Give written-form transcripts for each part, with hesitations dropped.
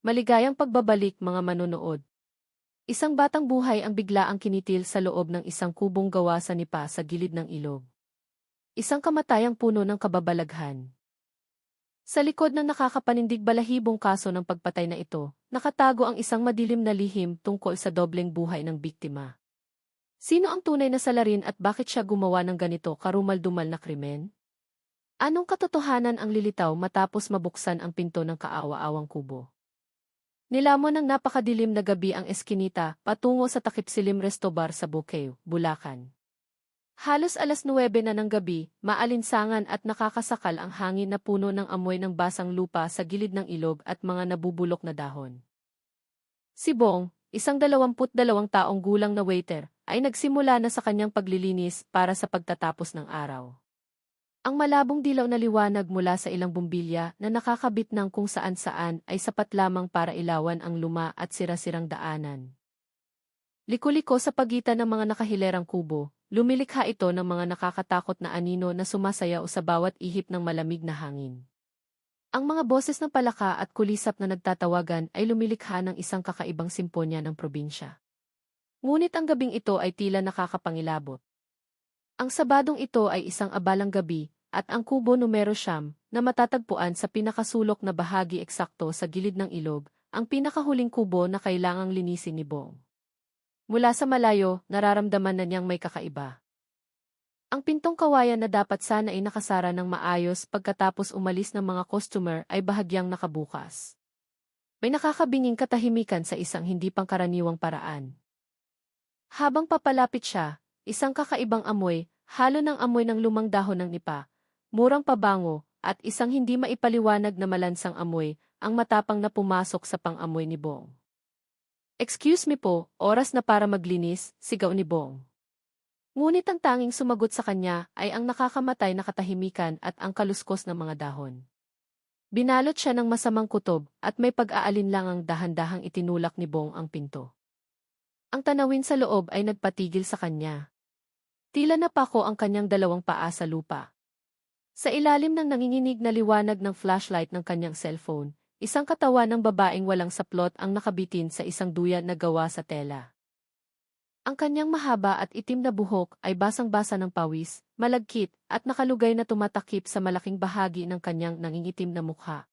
Maligayang pagbabalik mga manonood. Isang batang buhay ang biglaang kinitil sa loob ng isang kubong gawa sa nipa sa gilid ng ilog. Isang kamatayang puno ng kababalaghan. Sa likod ng nakakapanindig balahibong kaso ng pagpatay na ito, nakatago ang isang madilim na lihim tungkol sa dobleng buhay ng biktima. Sino ang tunay na salarin at bakit siya gumawa ng ganito karumal-dumal na krimen? Anong katotohanan ang lilitaw matapos mabuksan ang pinto ng kaawa-awang kubo? Nilamon ng napakadilim na gabi ang eskinita patungo sa takip-silim resto bar sa Bukaw, Bulacan. Halos 9:00 na ng gabi, maalinsangan at nakakasakal ang hangin na puno ng amoy ng basang lupa sa gilid ng ilog at mga nabubulok na dahon. Si Bong, isang 22 taong gulang na waiter, ay nagsimula na sa kanyang paglilinis para sa pagtatapos ng araw. Ang malabong dilaw na liwanag mula sa ilang bumbilya na nakakabit ng kung saan-saan ay sapat lamang para ilawan ang luma at sira-sirang daanan. Liko-liko sa pagitan ng mga nakahilerang kubo, lumilikha ito ng mga nakakatakot na anino na sumasayaw sa bawat ihip ng malamig na hangin. Ang mga boses ng palaka at kulisap na nagtatawagan ay lumilikha ng isang kakaibang simponya ng probinsya. Ngunit ang gabing ito ay tila nakakapangilabot. Ang Sabadong ito ay isang abalang gabi, at ang kubo numero 9, na matatagpuan sa pinakasulok na bahagi eksakto sa gilid ng ilog, ang pinakahuling kubo na kailangang linisin ni Bong. Mula sa malayo, nararamdaman na niyang may kakaiba. Ang pintong kawayan na dapat sana ay nakasara ng maayos pagkatapos umalis ng mga customer ay bahagyang nakabukas. May nakakabinging katahimikan sa isang hindi pangkaraniwang paraan. Habang papalapit siya, isang kakaibang amoy, halo ng amoy ng lumang dahon ng nipa, murang pabango, at isang hindi maipaliwanag na malansang amoy, ang matapang na pumasok sa pang-amoy ni Bong. "Excuse me po, oras na para maglinis," sigaw ni Bong. Ngunit ang tanging sumagot sa kanya ay ang nakakamatay na katahimikan at ang kaluskos ng mga dahon. Binalot siya ng masamang kutob at may pag-aalinlangang dahan-dahang itinulak ni Bong ang pinto. Ang tanawin sa loob ay nagpatigil sa kanya. Tila napako ang kanyang dalawang paa sa lupa. Sa ilalim ng nanginginig na liwanag ng flashlight ng kanyang cellphone, isang katawan ng babaeng walang saplot ang nakabitin sa isang duyan na gawa sa tela. Ang kanyang mahaba at itim na buhok ay basang-basa ng pawis, malagkit, at nakalugay na tumatakip sa malaking bahagi ng kanyang nangingitim na mukha.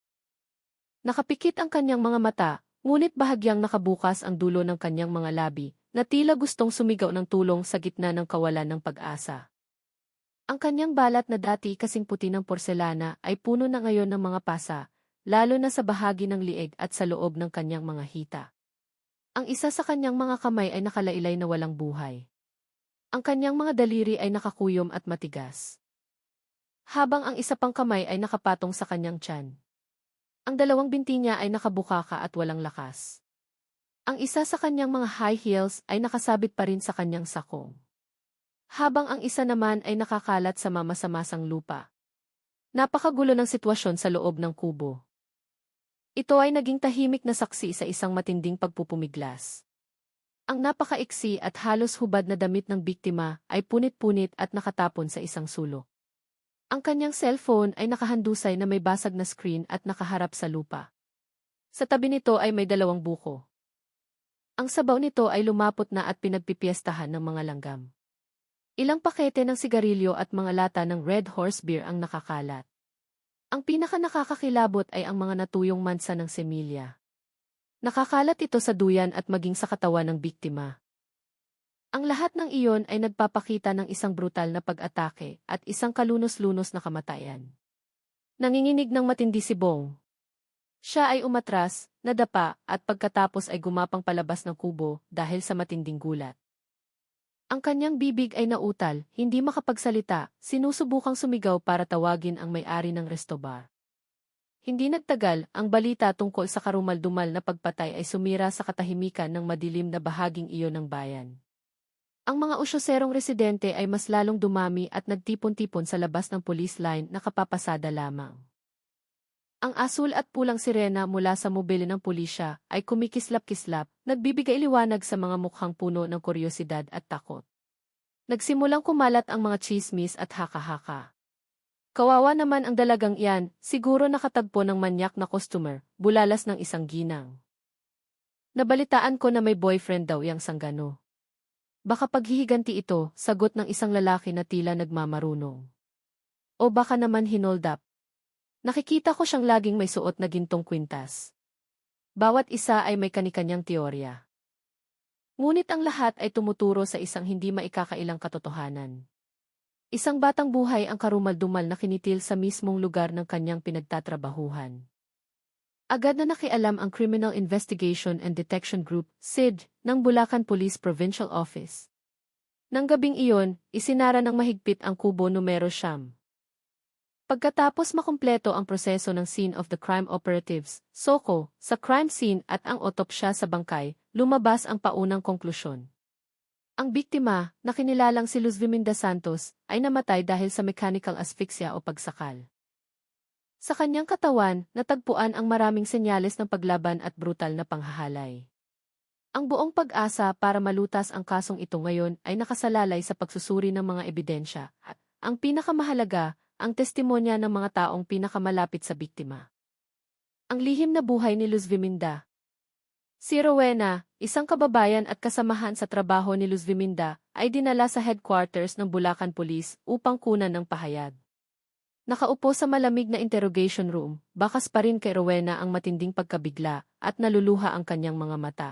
Nakapikit ang kanyang mga mata, ngunit bahagyang nakabukas ang dulo ng kanyang mga labi, na tila gustong sumigaw ng tulong sa gitna ng kawalan ng pag-asa. Ang kanyang balat na dati kasing puti ng porselana ay puno na ngayon ng mga pasa, lalo na sa bahagi ng lieg at sa loob ng kanyang mga hita. Ang isa sa kanyang mga kamay ay nakalailay na walang buhay. Ang kanyang mga daliri ay nakakuyom at matigas. Habang ang isa pang kamay ay nakapatong sa kanyang tiyan. Ang dalawang binti niya ay nakabukaka at walang lakas. Ang isa sa kanyang mga high heels ay nakasabit pa rin sa kanyang sakong. Habang ang isa naman ay nakakalat sa mamasamasang lupa. Napakagulo ng sitwasyon sa loob ng kubo. Ito ay naging tahimik na saksi sa isang matinding pagpupumiglas. Ang napakaiksi at halos hubad na damit ng biktima ay punit-punit at nakatapon sa isang sulok. Ang kanyang cellphone ay nakahandusay na may basag na screen at nakaharap sa lupa. Sa tabi nito ay may 2 buko. Ang sabaw nito ay lumapot na at pinagpipiestahan ng mga langgam. Ilang pakete ng sigarilyo at mga lata ng Red Horse beer ang nakakalat. Ang pinaka-nakakakilabot ay ang mga natuyong mansa ng semilya. Nakakalat ito sa duyan at maging sa katawan ng biktima. Ang lahat ng iyon ay nagpapakita ng isang brutal na pag-atake at isang kalunos-lunos na kamatayan. Nanginginig ng matindi si Bong. Siya ay umatras, nadapa, at pagkatapos ay gumapang palabas ng kubo dahil sa matinding gulat. Ang kanyang bibig ay nautal, hindi makapagsalita, sinusubukang sumigaw para tawagin ang may-ari ng resto bar. Hindi nagtagal, ang balita tungkol sa karumal-dumal na pagpatay ay sumira sa katahimikan ng madilim na bahaging iyon ng bayan. Ang mga usyoserong residente ay mas lalong dumami at nagtipon-tipon sa labas ng police line na kapapasada lamang. Ang asul at pulang sirena mula sa mobile ng pulisya ay kumikislap-kislap, nagbibigay liwanag sa mga mukhang puno ng kuryosidad at takot. Nagsimulang kumalat ang mga chismis at haka-haka. Kawawa naman ang dalagang iyan, siguro nakatagpo ng manyak na customer, bulalas ng isang ginang. Nabalitaan ko na may boyfriend daw yang sanggano. Baka paghihiganti ito, sagot ng isang lalaki na tila nagmamarunong. O baka naman hinold up. Nakikita ko siyang laging may suot na gintong kwintas. Bawat isa ay may kanikanyang teorya. Ngunit ang lahat ay tumuturo sa isang hindi maikakailang katotohanan. Isang batang buhay ang karumal-dumal na kinitil sa mismong lugar ng kanyang pinagtatrabahuhan. Agad na nakialam ang Criminal Investigation and Detection Group, CID, ng Bulacan Police Provincial Office. Nang gabing iyon, isinara ng mahigpit ang kubo numero 9. Pagkatapos makumpleto ang proseso ng Scene of the Crime Operatives, SOCO, sa crime scene at ang otopsya sa bangkay, lumabas ang paunang konklusyon. Ang biktima, na kinilalang si Luz Viminda Santos, ay namatay dahil sa mechanical asphyxia o pagsakal. Sa kanyang katawan, natagpuan ang maraming senyales ng paglaban at brutal na panghahalay. Ang buong pag-asa para malutas ang kasong ito ngayon ay nakasalalay sa pagsusuri ng mga ebidensya at, ang pinakamahalaga, ang testimonya ng mga taong pinakamalapit sa biktima. Ang lihim na buhay ni Luz Viminda. Si Rowena, isang kababayan at kasamahan sa trabaho ni Luz Viminda, ay dinala sa headquarters ng Bulacan Police upang kunan ng pahayag. Nakaupo sa malamig na interrogation room, bakas pa rin kay Rowena ang matinding pagkabigla at naluluha ang kanyang mga mata.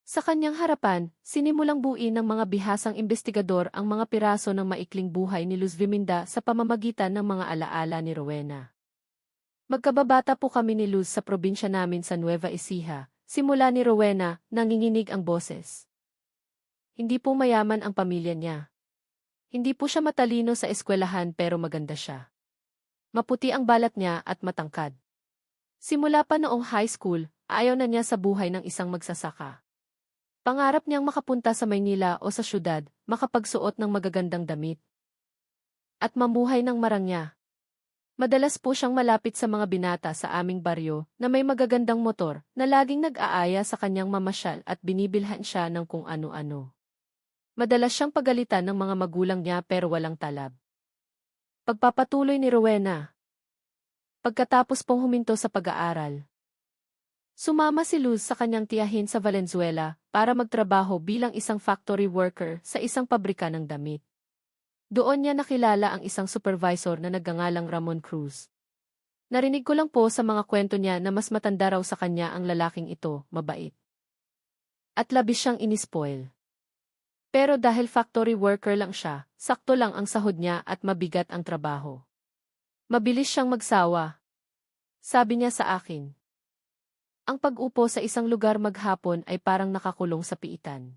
Sa kanyang harapan, sinimulang buuin ng mga bihasang investigador ang mga piraso ng maikling buhay ni Luz Viminda sa pamamagitan ng mga alaala ni Rowena. Magkababata po kami ni Luz sa probinsya namin sa Nueva Ecija, simula ni Rowena, nanginginig ang boses. Hindi po mayaman ang pamilya niya. Hindi po siya matalino sa eskwelahan pero maganda siya. Maputi ang balat niya at matangkad. Simula pa noong high school, ayaw na niya sa buhay ng isang magsasaka. Pangarap niyang makapunta sa Maynila o sa syudad, makapagsuot ng magagandang damit. At mamuhay ng marangya. Madalas po siyang malapit sa mga binata sa aming baryo na may magagandang motor na laging nag-aaya sa kanyang mamasyal at binibilhan siya ng kung ano-ano. Madalas siyang pagalitan ng mga magulang niya pero walang talab. Pagpapatuloy ni Rowena. Pagkatapos pong huminto sa pag-aaral, sumama si Luz sa kanyang tiyahin sa Valenzuela para magtrabaho bilang isang factory worker sa isang pabrika ng damit. Doon niya nakilala ang isang supervisor na nagngangalang Ramon Cruz. Narinig ko lang po sa mga kwento niya na mas matanda raw sa kanya ang lalaking ito, mabait. At labis siyang inispoil. Pero dahil factory worker lang siya, sakto lang ang sahod niya at mabigat ang trabaho. Mabilis siyang magsawa. Sabi niya sa akin. Ang pag-upo sa isang lugar maghapon ay parang nakakulong sa piitan.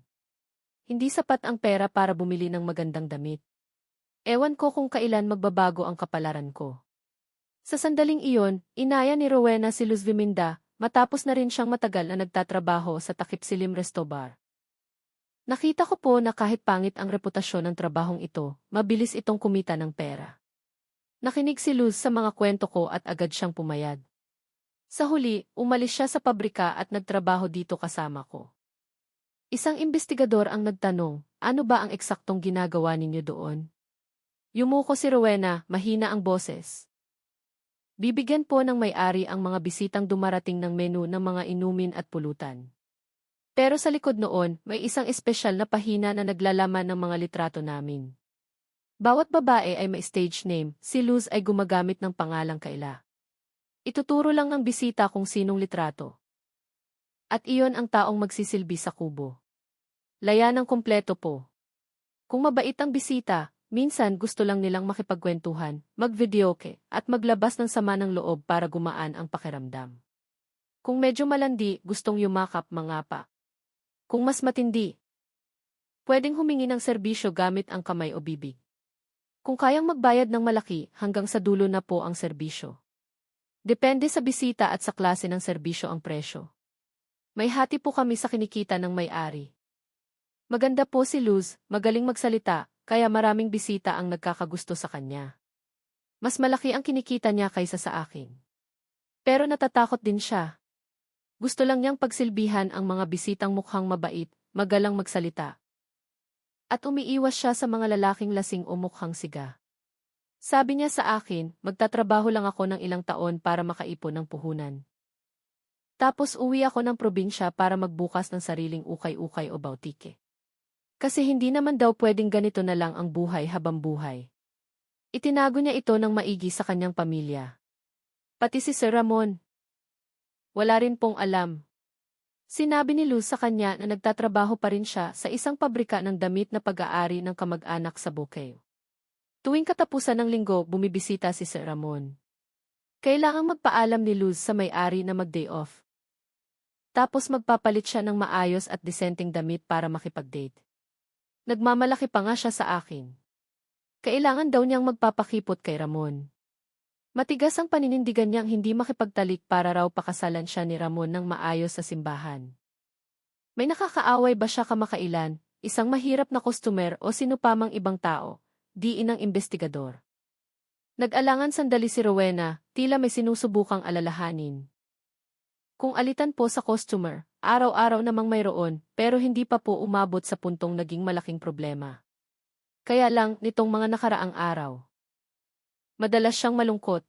Hindi sapat ang pera para bumili ng magandang damit. Ewan ko kung kailan magbabago ang kapalaran ko. Sa sandaling iyon, inaya ni Rowena si Luz Viminda, matapos na rin siyang matagal na nagtatrabaho sa Takip Silim Resto Bar. Nakita ko po na kahit pangit ang reputasyon ng trabahong ito, mabilis itong kumita ng pera. Nakinig si Luz sa mga kwento ko at agad siyang pumayag. Sa huli, umalis siya sa pabrika at nagtrabaho dito kasama ko. Isang investigador ang nagtanong, ano ba ang eksaktong ginagawa ninyo doon? Yumuko si Rowena, mahina ang boses. Bibigyan po ng may-ari ang mga bisitang dumarating ng menu ng mga inumin at pulutan. Pero sa likod noon, may isang espesyal na pahina na naglalaman ng mga litrato namin. Bawat babae ay may stage name, si Luz ay gumagamit ng pangalang Kayla. Ituturo lang ng bisita kung sinong litrato. At iyon ang taong magsisilbi sa kubo. Laya ng kumpleto po. Kung mabait ang bisita, minsan gusto lang nilang makipagkwentuhan, mag-videoke, at maglabas ng sama ng loob para gumaan ang pakiramdam. Kung medyo malandi, gustong yumakap mangapa. Kung mas matindi, pwedeng humingi ng serbisyo gamit ang kamay o bibig. Kung kayang magbayad ng malaki, hanggang sa dulo na po ang serbisyo. Depende sa bisita at sa klase ng serbisyo ang presyo. May hati po kami sa kinikita ng may-ari. Maganda po si Luz, magaling magsalita, kaya maraming bisita ang nagkakagusto sa kanya. Mas malaki ang kinikita niya kaysa sa akin. Pero natatakot din siya. Gusto lang niyang pagsilbihan ang mga bisitang mukhang mabait, magalang magsalita. At umiiwas siya sa mga lalaking lasing o mukhang siga. Sabi niya sa akin, magtatrabaho lang ako ng ilang taon para makaipon ng puhunan. Tapos uwi ako ng probinsya para magbukas ng sariling ukay-ukay o bautike. Kasi hindi naman daw pwedeng ganito na lang ang buhay habang buhay. Itinago niya ito ng maigi sa kanyang pamilya. Pati si Sir Ramon. Wala rin pong alam. Sinabi ni Luz sa kanya na nagtatrabaho pa rin siya sa isang pabrika ng damit na pag-aari ng kamag-anak sa Bukeo. Tuwing katapusan ng linggo, bumibisita si Sir Ramon. Kailangang magpaalam ni Luz sa may-ari na mag-day off. Tapos magpapalit siya ng maayos at disenteng damit para makipag-date. Nagmamalaki pa nga siya sa akin. Kailangan daw niyang magpapakipot kay Ramon. Matigas ang paninindigan niyang hindi makipagtalik para raw pakasalan siya ni Ramon ng maayos sa simbahan. May nakakaaway ba siya kamakailan, isang mahirap na customer o sino pa mang ibang tao, diin ng investigador. Nag-alangan sandali si Rowena, tila may sinusubukang alalahanin. Kung alitan po sa customer, araw-araw namang mayroon, pero hindi pa po umabot sa puntong naging malaking problema. Kaya lang, nitong mga nakaraang araw. Madalas siyang malungkot.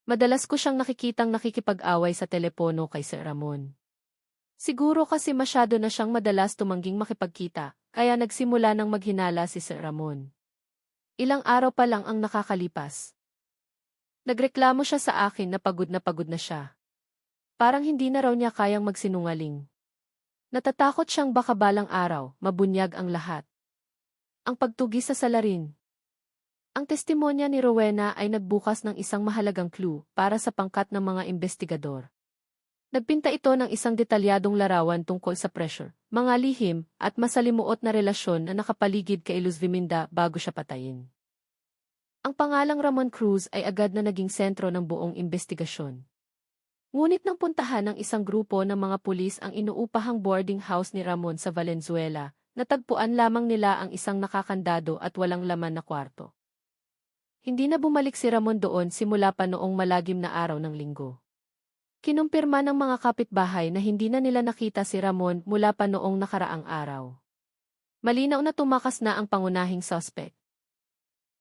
Madalas ko siyang nakikitang nakikipag-away sa telepono kay Sir Ramon. Siguro kasi masyado na siyang madalas tumangging makipagkita, kaya nagsimula ng maghinala si Sir Ramon. Ilang araw pa lang ang nakakalipas. Nagreklamo siya sa akin na pagod na siya. Parang hindi na raw niya kayang magsinungaling. Natatakot siyang baka balang araw, mabunyag ang lahat. Ang pagtugi sa salarin. Ang testimonya ni Rowena ay nagbukas ng isang mahalagang clue para sa pangkat ng mga investigador. Nagpinta ito ng isang detalyadong larawan tungkol sa pressure, mga lihim, at masalimuot na relasyon na nakapaligid kay Luz Viminda bago siya patayin. Ang pangalang Ramon Cruz ay agad na naging sentro ng buong investigasyon. Ngunit nang puntahan ng isang grupo ng mga pulis ang inuupahang boarding house ni Ramon sa Valenzuela, natagpuan lamang nila ang isang nakakandado at walang laman na kwarto. Hindi na bumalik si Ramon doon simula pa noong malagim na araw ng linggo. Kinumpirma ng mga kapitbahay na hindi na nila nakita si Ramon mula pa noong nakaraang araw. Malinaw na tumakas na ang pangunahing suspect.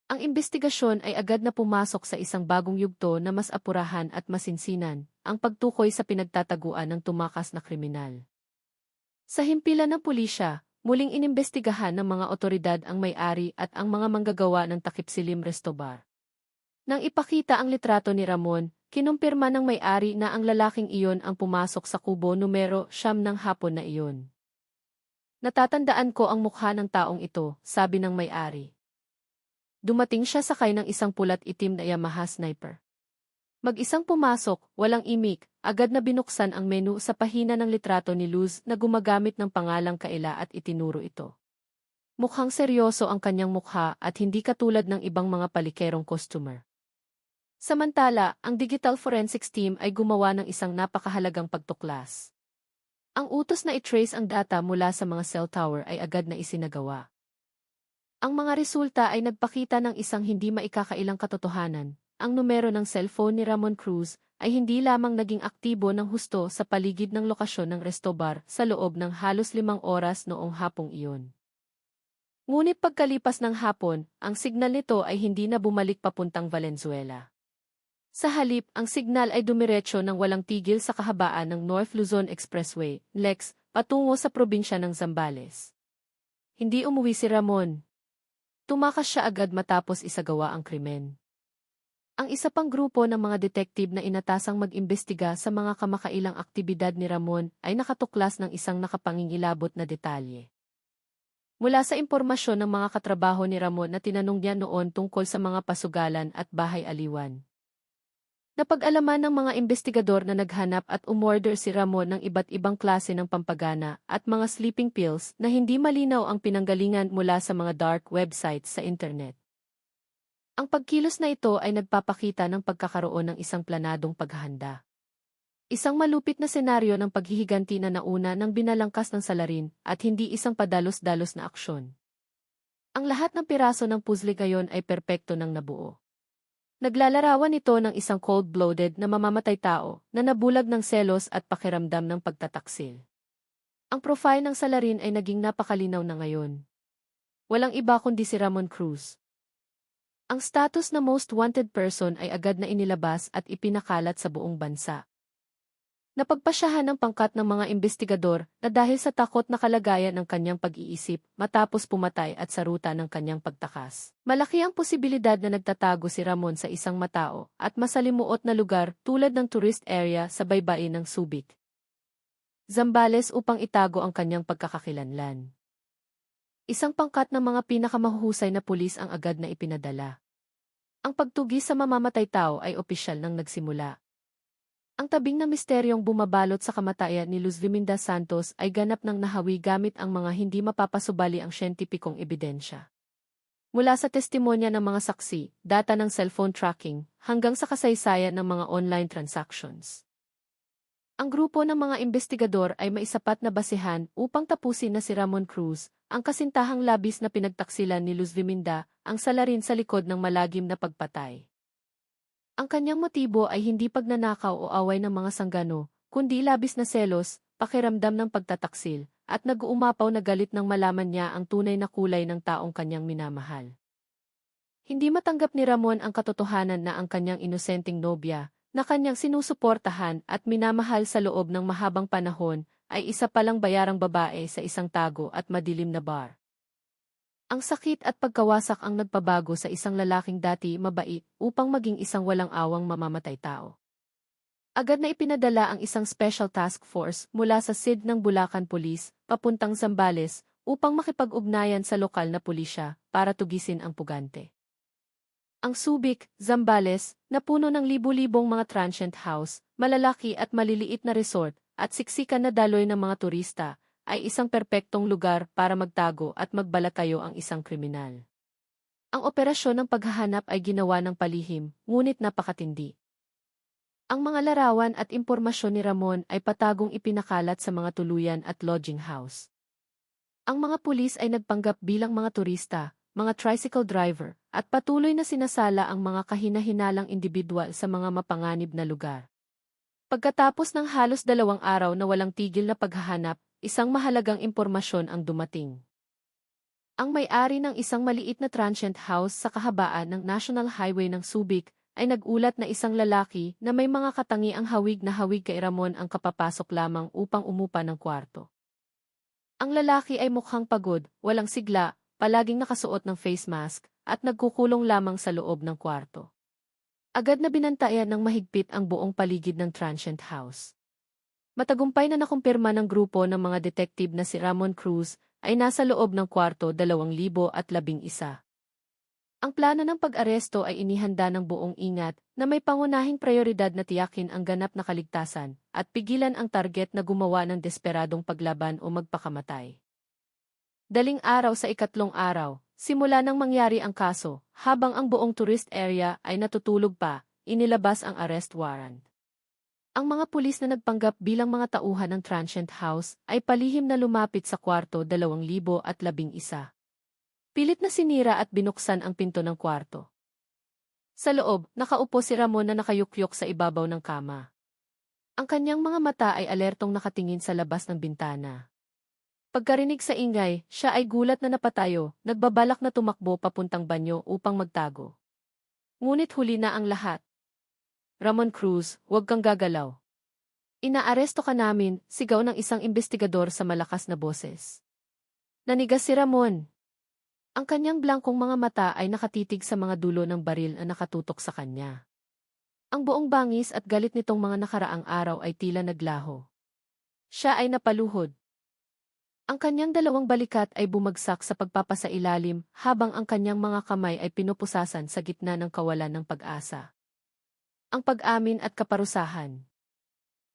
Ang investigasyon ay agad na pumasok sa isang bagong yugto na mas apurahan at masinsinan, ang pagtukoy sa pinagtataguan ng tumakas na kriminal. Sa himpilan ng pulisya, muling inimbestigahan ng mga otoridad ang may-ari at ang mga manggagawa ng takip silim resto bar. Nang ipakita ang litrato ni Ramon, kinumpirma ng may-ari na ang lalaking iyon ang pumasok sa kubo numero 9 ng hapon na iyon. Natatandaan ko ang mukha ng taong ito, sabi ng may-ari. Dumating siya sakay ng isang pulat itim na Yamaha Sniper. Mag-isang pumasok, walang imik, agad na binuksan ang menu sa pahina ng litrato ni Luz na gumagamit ng pangalang Kaila at itinuro ito. Mukhang seryoso ang kanyang mukha at hindi katulad ng ibang mga palikerong customer. Samantala, ang Digital Forensics Team ay gumawa ng isang napakahalagang pagtuklas. Ang utos na i-trace ang data mula sa mga cell tower ay agad na isinagawa. Ang mga resulta ay nagpakita ng isang hindi maikakailang katotohanan. Ang numero ng cellphone ni Ramon Cruz ay hindi lamang naging aktibo ng husto sa paligid ng lokasyon ng resto bar sa loob ng halos 5 oras noong hapong iyon. Ngunit pagkalipas ng hapon, ang signal nito ay hindi na bumalik papuntang Valenzuela. Sa halip, ang signal ay dumiretso ng walang tigil sa kahabaan ng North Luzon Expressway, LEX, patungo sa probinsya ng Zambales. Hindi umuwi si Ramon. Tumakas siya agad matapos isagawa ang krimen. Ang isa pang grupo ng mga detective na inatasang mag-imbestiga sa mga kamakailang aktibidad ni Ramon ay nakatuklas ng isang nakapangingilabot na detalye. Mula sa impormasyon ng mga katrabaho ni Ramon na tinanong niya noon tungkol sa mga pasugalan at bahay-aliwan. Napag-alaman ng mga investigador na naghanap at umorder si Ramon ng iba't ibang klase ng pampagana at mga sleeping pills na hindi malinaw ang pinanggalingan mula sa mga dark websites sa internet. Ang pagkilos na ito ay nagpapakita ng pagkakaroon ng isang planadong paghahanda. Isang malupit na senaryo ng paghihiganti na nauna ng binalangkas ng salarin at hindi isang padalos-dalos na aksyon. Ang lahat ng piraso ng puzzle ngayon ay perpekto ng nabuo. Naglalarawan ito ng isang cold-blooded na mamamatay tao na nabulag ng selos at pakiramdam ng pagtataksil. Ang profile ng salarin ay naging napakalinaw na ngayon. Walang iba kundi si Ramon Cruz. Ang status na most wanted person ay agad na inilabas at ipinakalat sa buong bansa. Napagpasyahan ng pangkat ng mga investigador na dahil sa takot na kalagayan ng kanyang pag-iisip matapos pumatay at sa ruta ng kanyang pagtakas. Malaki ang posibilidad na nagtatago si Ramon sa isang matao at masalimuot na lugar tulad ng tourist area sa baybayin ng Subic, Zambales upang itago ang kanyang pagkakakilanlan. Isang pangkat ng mga pinakamahuhusay na pulis ang agad na ipinadala. Ang pagtugis sa mamamatay tao ay opisyal nang nagsimula. Ang tabing na misteryong bumabalot sa kamatayan ni Luz Viminda Santos ay ganap ng nahawi gamit ang mga hindi mapapasubali ang siyentipikong ebidensya. Mula sa testimonya ng mga saksi, data ng cellphone tracking, hanggang sa kasaysayan ng mga online transactions. Ang grupo ng mga investigador ay maisapat na basehan upang tapusin na si Ramon Cruz, ang kasintahang labis na pinagtaksilan ni Luz Viminda, ang salarin sa likod ng malagim na pagpatay. Ang kanyang motibo ay hindi pagnanakaw o away ng mga sanggano, kundi labis na selos, pakiramdam ng pagtataksil, at nag-uumapaw na galit nang malaman niya ang tunay na kulay ng taong kanyang minamahal. Hindi matanggap ni Ramon ang katotohanan na ang kanyang inosenteng nobya, na kanyang sinusuportahan at minamahal sa loob ng mahabang panahon, ay isa palang bayarang babae sa isang tago at madilim na bar. Ang sakit at pagkawasak ang nagpabago sa isang lalaking dati mabait upang maging isang walang awang mamamatay tao. Agad na ipinadala ang isang special task force mula sa SID ng Bulacan Police papuntang Zambales upang makipag-ugnayan sa lokal na pulisya para tugisin ang pugante. Ang Subic, Zambales, na puno ng libu-libong mga transient house, malalaki at maliliit na resort, at siksikan na daloy ng mga turista, ay isang perpektong lugar para magtago at magbalakayo ang isang kriminal. Ang operasyon ng paghahanap ay ginawa ng palihim, ngunit napakatindi. Ang mga larawan at impormasyon ni Ramon ay patagong ipinakalat sa mga tuluyan at lodging house. Ang mga pulis ay nagpanggap bilang mga turista, mga tricycle driver, at patuloy na sinasala ang mga kahina-hinalang individual sa mga mapanganib na lugar. Pagkatapos ng halos 2 araw na walang tigil na paghahanap, isang mahalagang impormasyon ang dumating. Ang may-ari ng isang maliit na transient house sa kahabaan ng National Highway ng Subic ay nagulat na isang lalaki na may mga katangiang hawig na hawig kay Ramon ang kapapasok lamang upang umupa ng kwarto. Ang lalaki ay mukhang pagod, walang sigla, palaging nakasuot ng face mask, at nagkukulong lamang sa loob ng kwarto. Agad na binantayan ng mahigpit ang buong paligid ng transient house. Matagumpay na nakumpirma ng grupo ng mga detective na si Ramon Cruz ay nasa loob ng kwarto 2011. Ang plano ng pag-aresto ay inihanda ng buong ingat na may pangunahing prioridad na tiyakin ang ganap na kaligtasan at pigilan ang target na gumawa ng desperadong paglaban o magpakamatay. Daling araw sa ikatlong araw, simula nang mangyari ang kaso, habang ang buong tourist area ay natutulog pa, inilabas ang arrest warrant. Ang mga pulis na nagpanggap bilang mga tauhan ng transient house ay palihim na lumapit sa kwarto 2011. Pilit na sinira at binuksan ang pinto ng kwarto. Sa loob, nakaupo si Ramon na nakayukyok sa ibabaw ng kama. Ang kanyang mga mata ay alertong nakatingin sa labas ng bintana. Pagkarinig sa ingay, siya ay gulat na napatayo, nagbabalak na tumakbo papuntang banyo upang magtago. Ngunit huli na ang lahat. Ramon Cruz, huwag kang gagalaw. Inaaresto ka namin, sigaw ng isang investigador sa malakas na boses. Nanigas si Ramon. Ang kanyang blangkong mga mata ay nakatitig sa mga dulo ng baril na nakatutok sa kanya. Ang buong bangis at galit nitong mga nakaraang araw ay tila naglaho. Siya ay napaluhod. Ang kanyang 2 balikat ay bumagsak sa pagpapasailalim habang ang kanyang mga kamay ay pinupusasan sa gitna ng kawalan ng pag-asa. Ang pag-amin at kaparusahan.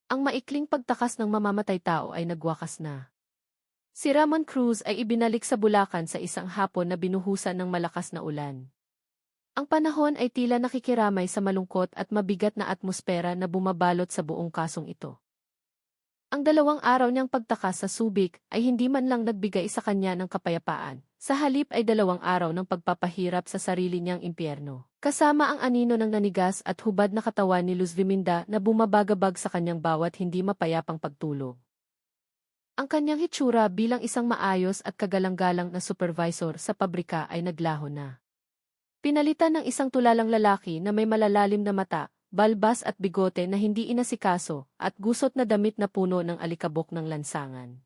Ang maikling pagtakas ng mamamatay tao ay nagwakas na. Si Ramon Cruz ay ibinalik sa Bulacan sa isang hapon na binuhusan ng malakas na ulan. Ang panahon ay tila nakikiramay sa malungkot at mabigat na atmosfera na bumabalot sa buong kasong ito. Ang 2 araw niyang pagtakas sa Subic ay hindi man lang nagbigay sa kanya ng kapayapaan. Sa halip ay 2 araw ng pagpapahirap sa sarili niyang impyerno. Kasama ang anino ng nanigas at hubad na katawan ni Luz Viminda na bumabagabag sa kanyang bawat hindi mapayapang pagtulog. Ang kanyang hitsura bilang isang maayos at kagalang-galang na supervisor sa pabrika ay naglaho na. Pinalitan ng isang tulalang lalaki na may malalalim na mata, balbas at bigote na hindi inasikaso, at gusot na damit na puno ng alikabok ng lansangan.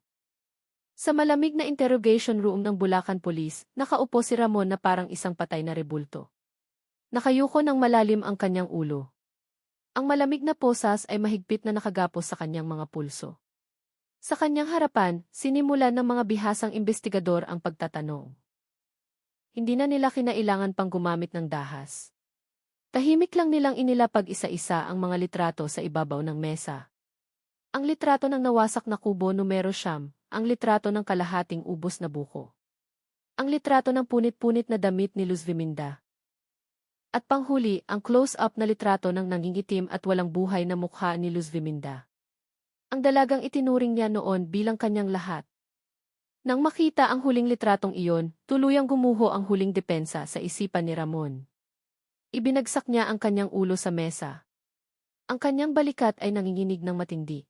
Sa malamig na interrogation room ng Bulacan Police, nakaupo si Ramon na parang isang patay na rebulto. Nakayuko ng malalim ang kanyang ulo. Ang malamig na posas ay mahigpit na nakagapos sa kanyang mga pulso. Sa kanyang harapan, sinimulan ng mga bihasang investigador ang pagtatanong. Hindi na nila kinailangan pang gumamit ng dahas. Tahimik lang nilang inilapag isa-isa ang mga litrato sa ibabaw ng mesa. Ang litrato ng nawasak na kubo numero 9, ang litrato ng kalahating ubos na buko. Ang litrato ng punit-punit na damit ni Luz Viminda. At panghuli, ang close-up na litrato ng nangingitim at walang buhay na mukha ni Luz Viminda. Ang dalagang itinuring niya noon bilang kanyang lahat. Nang makita ang huling litratong iyon, tuluyang gumuho ang huling depensa sa isipan ni Ramon. Ibinagsak niya ang kanyang ulo sa mesa. Ang kanyang balikat ay nanginginig ng matindi.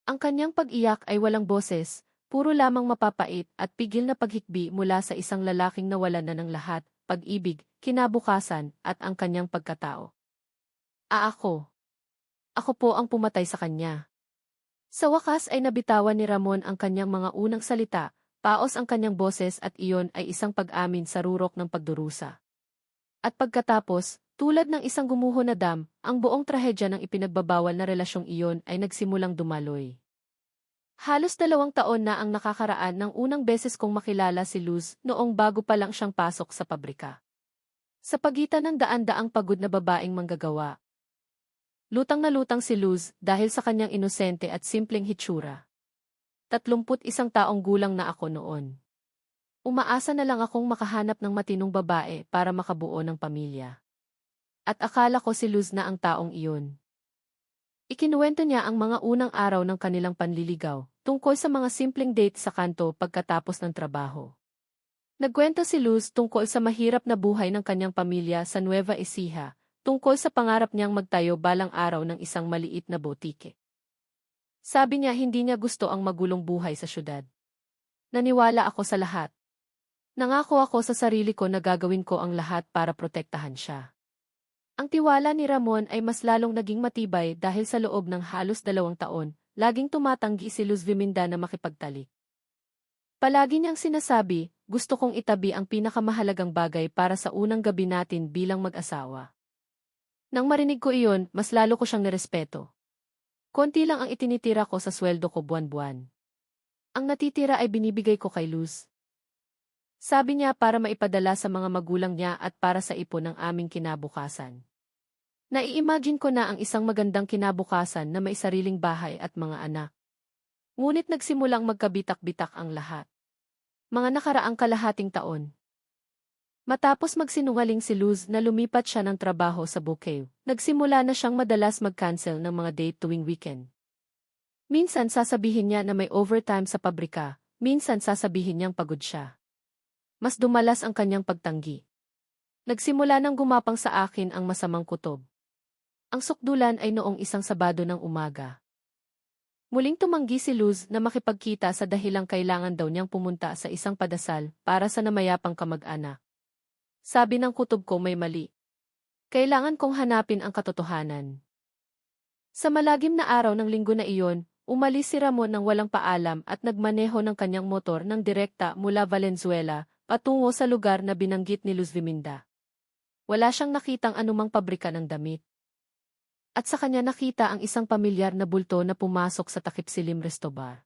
Ang kanyang pag-iyak ay walang boses, puro lamang mapapait at pigil na paghikbi mula sa isang lalaking nawalan na ng lahat, pag-ibig, kinabukasan, at ang kanyang pagkatao. Ako. Ako po ang pumatay sa kanya. Sa wakas ay nabitawan ni Ramon ang kanyang mga unang salita, paos ang kanyang boses at iyon ay isang pag-amin sa rurok ng pagdurusa. At pagkatapos, tulad ng isang gumuho na dam, ang buong trahedya ng ipinagbabawal na relasyong iyon ay nagsimulang dumaloy. Halos 2 taon na ang nakakaraan ng unang beses kong makilala si Luz noong bago pa lang siyang pasok sa pabrika. Sa pagitan ng daan-daang pagod na babaeng manggagawa. Lutang na lutang si Luz dahil sa kanyang inosente at simpleng hitsura. 31 taong gulang na ako noon. Umaasa na lang akong makahanap ng matinong babae para makabuo ng pamilya. At akala ko si Luz na ang taong iyon. Ikinuwento niya ang mga unang araw ng kanilang panliligaw, tungkol sa mga simpleng date sa kanto pagkatapos ng trabaho. Nagkwento si Luz tungkol sa mahirap na buhay ng kanyang pamilya sa Nueva Ecija, tungkol sa pangarap niyang magtayo balang araw ng isang maliit na botike. Sabi niya hindi niya gusto ang magulong buhay sa syudad. Naniwala ako sa lahat. Nangako ako sa sarili ko na gagawin ko ang lahat para protektahan siya. Ang tiwala ni Ramon ay mas lalong naging matibay dahil sa loob ng halos 2 taon, laging tumatanggi si Luz Viminda na makipagtalik. Palagi niyang sinasabi, gusto kong itabi ang pinakamahalagang bagay para sa unang gabi natin bilang mag-asawa. Nang marinig ko iyon, mas lalo ko siyang nirespeto. Konti lang ang itinitira ko sa sweldo ko buwan-buwan. Ang natitira ay binibigay ko kay Luz. Sabi niya para maipadala sa mga magulang niya at para sa ipon ng aming kinabukasan. Nai-imagine ko na ang isang magandang kinabukasan na may sariling bahay at mga anak. Ngunit nagsimulang magkabitak-bitak ang lahat. Mga nakaraang kalahating taon. Matapos magsinungaling si Luz na lumipat siya ng trabaho sa Bukeo, nagsimula na siyang madalas mag-cancel ng mga date tuwing weekend. Minsan sasabihin niya na may overtime sa pabrika, minsan sasabihin niyang pagod siya. Mas dumalas ang kanyang pagtanggi. Nagsimula nang gumapang sa akin ang masamang kutob. Ang sukdulan ay noong isang Sabado ng umaga. Muling tumanggi si Luz na makipagkita sa dahilang kailangan daw niyang pumunta sa isang padasal para sa namayapang kamag-anak. Sabi ng kutob ko may mali. Kailangan kong hanapin ang katotohanan. Sa malagim na araw ng linggo na iyon, umalis si Ramon ng walang paalam at nagmaneho ng kanyang motor ng direkta mula Valenzuela patungo sa lugar na binanggit ni Luz Viminda. Wala siyang nakitang anumang pabrika ng damit. At sa kanya nakita ang isang pamilyar na bulto na pumasok sa takip-silim restobar.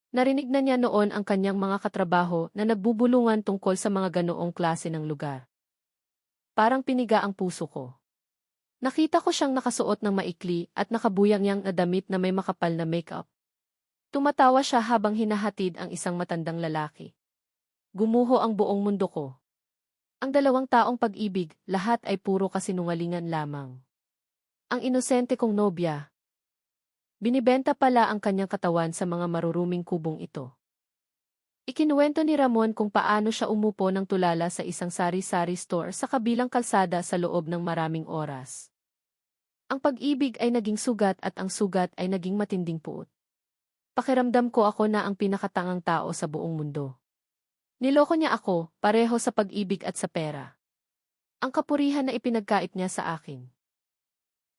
Narinig na niya noon ang kanyang mga katrabaho na nagbubulungan tungkol sa mga ganoong klase ng lugar. Parang piniga ang puso ko. Nakita ko siyang nakasuot ng maikli at nakabuyang-yang na damit na may makapal na makeup. Tumatawa siya habang hinahatid ang isang matandang lalaki. Gumuho ang buong mundo ko. Ang 2 taong pag-ibig, lahat ay puro kasinungalingan lamang. Ang inosente kong nobya. Binibenta pala ang kanyang katawan sa mga maruruming kubong ito. Ikinuwento ni Ramon kung paano siya umupo ng tulala sa isang sari-sari store sa kabilang kalsada sa loob ng maraming oras. Ang pag-ibig ay naging sugat at ang sugat ay naging matinding puot. Pakiramdam ko ako na ang pinakatangang tao sa buong mundo. Niloko niya ako, pareho sa pag-ibig at sa pera. Ang kapurihan na ipinagkait niya sa akin.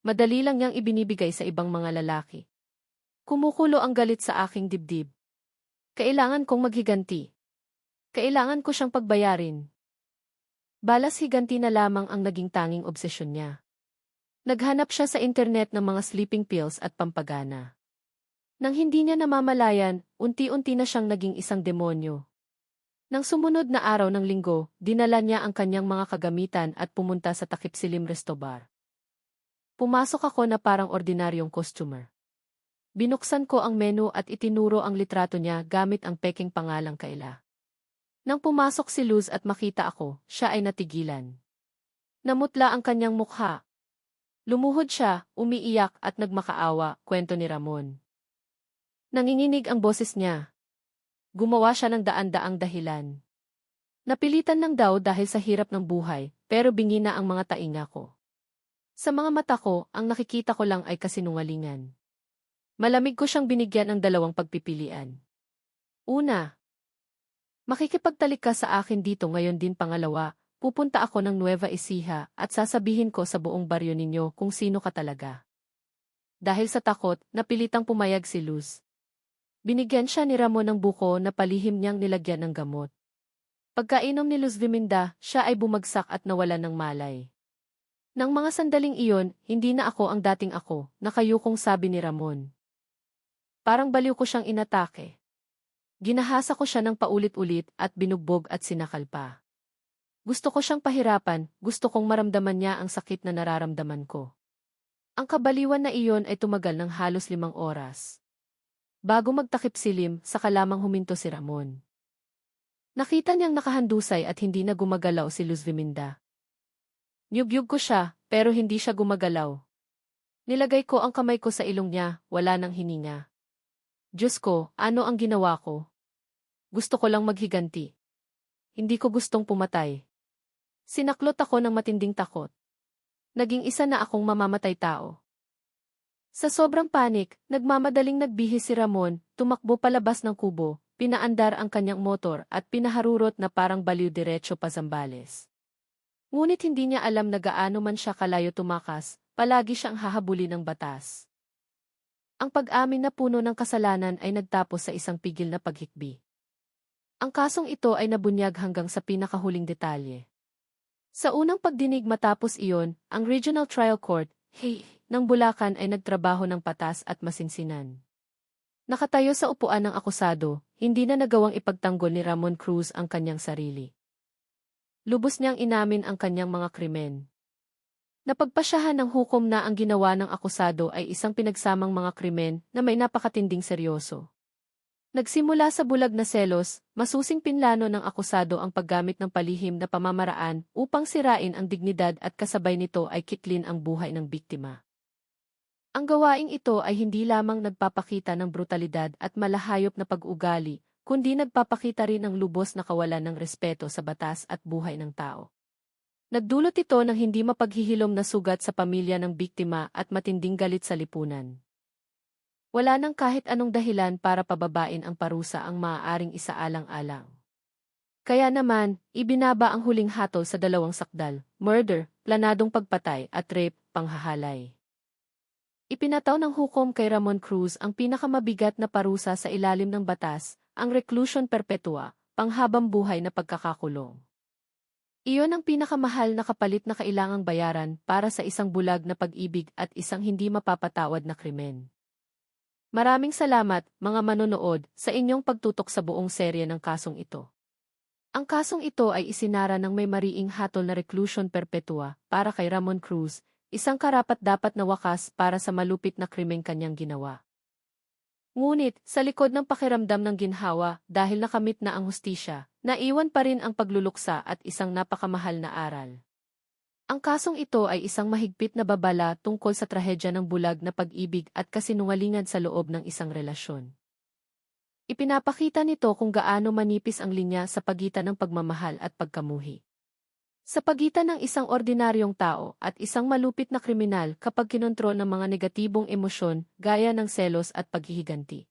Madali lang niyang ibinibigay sa ibang mga lalaki. Kumukulo ang galit sa aking dibdib. Kailangan kong maghiganti. Kailangan ko siyang pagbayarin. Balas higanti na lamang ang naging tanging obsesyon niya. Naghanap siya sa internet ng mga sleeping pills at pampagana. Nang hindi niya namamalayan, unti-unti na siyang naging isang demonyo. Nang sumunod na araw ng linggo, dinala niya ang kanyang mga kagamitan at pumunta sa takip silim resto bar. Pumasok ako na parang ordinaryong customer. Binuksan ko ang menu at itinuro ang litrato niya gamit ang peking pangalang Kayla. Nang pumasok si Luz at makita ako, siya ay natigilan. Namutla ang kanyang mukha. Lumuhod siya, umiiyak at nagmakaawa, kwento ni Ramon. Nanginginig ang boses niya. Gumawa siya ng daan-daang dahilan. Napilitan lang daw dahil sa hirap ng buhay, pero bingi na ang mga tainga ko. Sa mga mata ko, ang nakikita ko lang ay kasinungalingan. Malamig ko siyang binigyan ng dalawang pagpipilian. Una, makikipagtalik ka sa akin dito ngayon din. Pangalawa, pupunta ako ng Nueva Ecija at sasabihin ko sa buong baryo ninyo kung sino ka talaga. Dahil sa takot, napilitang pumayag si Luz. Binigyan siya ni Ramon ng buko na palihim niyang nilagyan ng gamot. Pagkainom ni Luz Viminda, siya ay bumagsak at nawalan ng malay. Nang mga sandaling iyon, hindi na ako ang dating ako, nakayukong sabi ni Ramon. Parang baliw ko siyang inatake. Ginahasa ko siya ng paulit-ulit at binugbog at sinakal pa. Gusto ko siyang pahirapan, gusto kong maramdaman niya ang sakit na nararamdaman ko. Ang kabaliwan na iyon ay tumagal ng halos 5 oras. Bago magtakip silim, saka lamang huminto si Ramon. Nakita niyang nakahandusay at hindi na gumagalaw si Luz Viminda. Niyugyug ko siya, pero hindi siya gumagalaw. Nilagay ko ang kamay ko sa ilong niya, wala nang hininga. Diyos ko, ano ang ginawa ko? Gusto ko lang maghiganti. Hindi ko gustong pumatay. Sinaklot ako ng matinding takot. Naging isa na akong mamamatay tao. Sa sobrang panik, nagmamadaling nagbihis si Ramon, tumakbo palabas ng kubo, pinaandar ang kanyang motor at pinaharurot na parang baliw diretso pa Zambales. Ngunit hindi niya alam na gaano man siya kalayo tumakas, palagi siyang hahabulin ng batas. Ang pag-amin na puno ng kasalanan ay nagtapos sa isang pigil na paghikbi. Ang kasong ito ay nabunyag hanggang sa pinakahuling detalye. Sa unang pagdinig matapos iyon, ang Regional Trial Court, ng Bulacan ay nagtrabaho ng patas at masinsinan. Nakatayo sa upuan ng akusado, hindi na nagawang ipagtanggol ni Ramon Cruz ang kanyang sarili. Lubos niyang inamin ang kanyang mga krimen. Napagpasyahan ng hukom na ang ginawa ng akusado ay isang pinagsamang mga krimen na may napakatinding seryoso. Nagsimula sa bulag na selos, masusing pinlano ng akusado ang paggamit ng palihim na pamamaraan upang sirain ang dignidad at kasabay nito ay kitlin ang buhay ng biktima. Ang gawaing ito ay hindi lamang nagpapakita ng brutalidad at malahayop na pag-ugali, kundi nagpapakita rin ng lubos na kawalan ng respeto sa batas at buhay ng tao. Nagdulot ito ng hindi mapaghihilom na sugat sa pamilya ng biktima at matinding galit sa lipunan. Wala nang kahit anong dahilan para pababain ang parusa ang maaaring isaalang-alang. Kaya naman, ibinaba ang huling hatol sa 2 sakdal, murder, planadong pagpatay at rape, panghahalay. Ipinataw ng hukom kay Ramon Cruz ang pinakamabigat na parusa sa ilalim ng batas, ang reclusion perpetua, panghabang buhay na pagkakakulong. Iyon ang pinakamahal na kapalit na kailangang bayaran para sa isang bulag na pag-ibig at isang hindi mapapatawad na krimen. Maraming salamat, mga manonood, sa inyong pagtutok sa buong serye ng kasong ito. Ang kasong ito ay isinara ng may mariing hatol na reclusion perpetua para kay Ramon Cruz, isang karapat-dapat na wakas para sa malupit na krimeng kanyang ginawa. Ngunit, sa likod ng pakiramdam ng ginhawa, dahil nakamit na ang hustisya, naiwan pa rin ang pagluluksa at isang napakamahal na aral. Ang kasong ito ay isang mahigpit na babala tungkol sa trahedya ng bulag na pag-ibig at kasinungalingan sa loob ng isang relasyon. Ipinapakita nito kung gaano manipis ang linya sa pagitan ng pagmamahal at pagkamuhi. Sa pagitan ng isang ordinaryong tao at isang malupit na kriminal kapag kinontrol ng mga negatibong emosyon gaya ng selos at paghihiganti.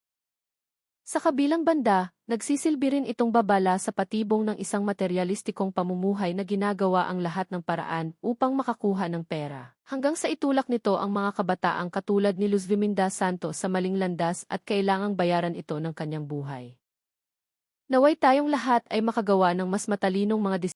Sa kabilang banda, nagsisilbi rin itong babala sa patibong ng isang materyalistikong pamumuhay na ginagawa ang lahat ng paraan upang makakuha ng pera. Hanggang sa itulak nito ang mga kabataang katulad ni Luz Viminda Santos sa maling landas at kailangang bayaran ito ng kanyang buhay. Naway tayong lahat ay makagawa ng mas matalinong mga